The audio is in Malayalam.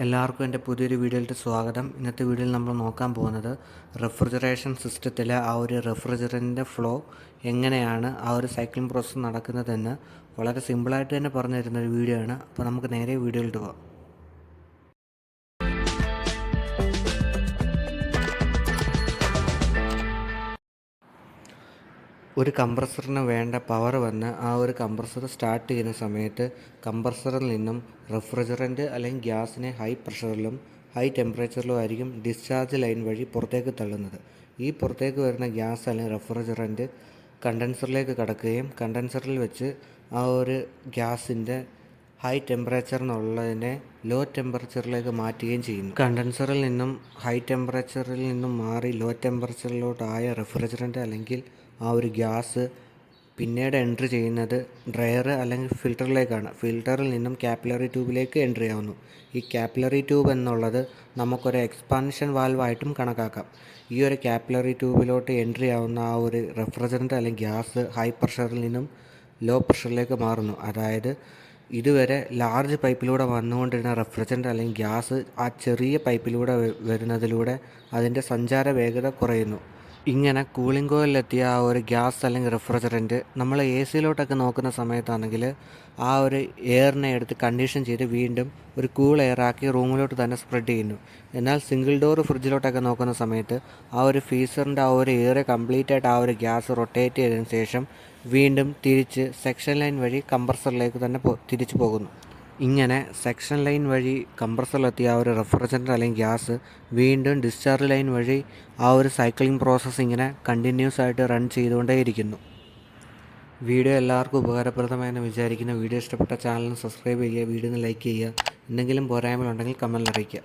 എല്ലാവർക്കും എൻ്റെ പുതിയൊരു വീഡിയോയിലേക്ക് സ്വാഗതം. ഇന്നത്തെ വീഡിയോയിൽ നമ്മൾ നോക്കാൻ പോകുന്നത് റെഫ്രിജറേഷൻ സിസ്റ്റത്തിലെ ആ ഒരു റെഫ്രിജറൻറ്റിൻ്റെ ഫ്ലോ എങ്ങനെയാണ് ആ ഒരു സൈക്ലിംഗ് പ്രോസസ്സ് നടക്കുന്നതെന്ന് വളരെ സിമ്പിളായിട്ട് തന്നെ പറഞ്ഞു തരുന്നൊരു വീഡിയോ ആണ്. അപ്പോൾ നമുക്ക് നേരെ വീഡിയോയിലോട്ട് പോകാം. ഒരു കംപ്രസറിന് വേണ്ട പവർ വന്ന് ആ ഒരു കംപ്രസർ സ്റ്റാർട്ട് ചെയ്യുന്ന സമയത്ത് കംപ്രസറിൽ നിന്നും റെഫ്രിജറൻറ്റ് അല്ലെങ്കിൽ ഗ്യാസിനെ ഹൈ പ്രഷറിലും ഹൈ ടെമ്പറേച്ചറിലും ആയിരിക്കും ഡിസ്ചാർജ് ലൈൻ വഴി പുറത്തേക്ക് തള്ളുന്നത്. ഈ പുറത്തേക്ക് വരുന്ന ഗ്യാസ് അല്ലെങ്കിൽ റെഫ്രിജറൻറ്റ് കണ്ടൻസറിലേക്ക് കടക്കുകയും കണ്ടൻസറിൽ വെച്ച് ആ ഒരു ഗ്യാസിൻ്റെ ഹൈ ടെമ്പറേച്ചർ എന്നുള്ളതിനെ ലോ ടെമ്പറേച്ചറിലേക്ക് മാറ്റുകയും ചെയ്യുന്നു. കണ്ടൻസറിൽ നിന്നും ഹൈ ടെമ്പറേച്ചറിൽ നിന്നും മാറി ലോ ടെമ്പറേച്ചറിലോട്ടായ റെഫ്രിജറൻറ്റ് അല്ലെങ്കിൽ ആ ഒരു ഗ്യാസ് പിന്നീട് എൻട്രി ചെയ്യുന്നത് ഡ്രയർ അല്ലെങ്കിൽ ഫിൽറ്ററിലേക്കാണ്. ഫിൽറ്ററിൽ നിന്നും കാപ്പിലറി ട്യൂബിലേക്ക് എൻട്രി ആവുന്നു. ഈ കാപ്പിലറി ട്യൂബ് എന്നുള്ളത് നമുക്കൊരു എക്സ്പാൻഷൻ വാൽവായിട്ടും കണക്കാക്കാം. ഈ ഒരു കാപ്പിലറി ട്യൂബിലോട്ട് എൻട്രി ആവുന്ന ആ ഒരു റെഫ്രിജറൻറ്റ് അല്ലെങ്കിൽ ഗ്യാസ് ഹൈ പ്രഷറിൽ നിന്നും ലോ പ്രഷറിലേക്ക് മാറുന്നു. അതായത് ഇതുവരെ ലാർജ് പൈപ്പിലൂടെ വന്നുകൊണ്ടിരുന്ന റെഫ്രിജറൻറ്റ് അല്ലെങ്കിൽ ഗ്യാസ് ആ ചെറിയ പൈപ്പിലൂടെ വരുന്നതിലൂടെ അതിൻ്റെ സഞ്ചാര വേഗത കുറയുന്നു. ഇങ്ങനെ കൂളിംഗ് കോയിലെത്തിയ ആ ഒരു ഗ്യാസ് അല്ലെങ്കിൽ റെഫ്രിജറൻറ്റ് നമ്മൾ എ സിയിലോട്ടൊക്കെ നോക്കുന്ന സമയത്താണെങ്കിൽ ആ ഒരു എയറിനെ എടുത്ത് കണ്ടീഷൻ ചെയ്ത് വീണ്ടും ഒരു കൂൾ എയറാക്കി റൂമിലോട്ട് തന്നെ സ്പ്രെഡ് ചെയ്യുന്നു. എന്നാൽ സിംഗിൾ ഡോർ ഫ്രിഡ്ജിലോട്ടൊക്കെ നോക്കുന്ന സമയത്ത് ആ ഒരു ഫീസറിൻ്റെ ആ ഒരു എയർ കംപ്ലീറ്റ് ആയിട്ട് ആ ഒരു ഗ്യാസ് റൊട്ടേറ്റ് ചെയ്തതിന് ശേഷം വീണ്ടും തിരിച്ച് സെക്ഷൻ ലൈൻ വഴി കംപ്രസറിലേക്ക് തന്നെ തിരിച്ചു പോകുന്നു. ഇങ്ങനെ സെക്ഷൻ ലൈൻ വഴി കംപ്രസറിലെത്തിയ ആ ഒരു റെഫ്രിജറൻറ്റ് അല്ലെങ്കിൽ ഗ്യാസ് വീണ്ടും ഡിസ്ചാർജ് ലൈൻ വഴി ആ ഒരു സൈക്ലിംഗ് പ്രോസസ്സ് ഇങ്ങനെ കണ്ടിന്യൂസ് ആയിട്ട് റൺ ചെയ്തുകൊണ്ടേയിരിക്കുന്നു. വീഡിയോ എല്ലാവർക്കും ഉപകാരപ്രദമായെന്ന് വിചാരിക്കുന്ന വീഡിയോ ഇഷ്ടപ്പെട്ട ചാനലിന് സബ്സ്ക്രൈബ് ചെയ്യുക, വീഡിയോ ലൈക്ക് ചെയ്യുക, എന്തെങ്കിലും പോരായ്മകളുണ്ടെങ്കിൽ കമൻറ്റിൽ അറിയിക്കുക.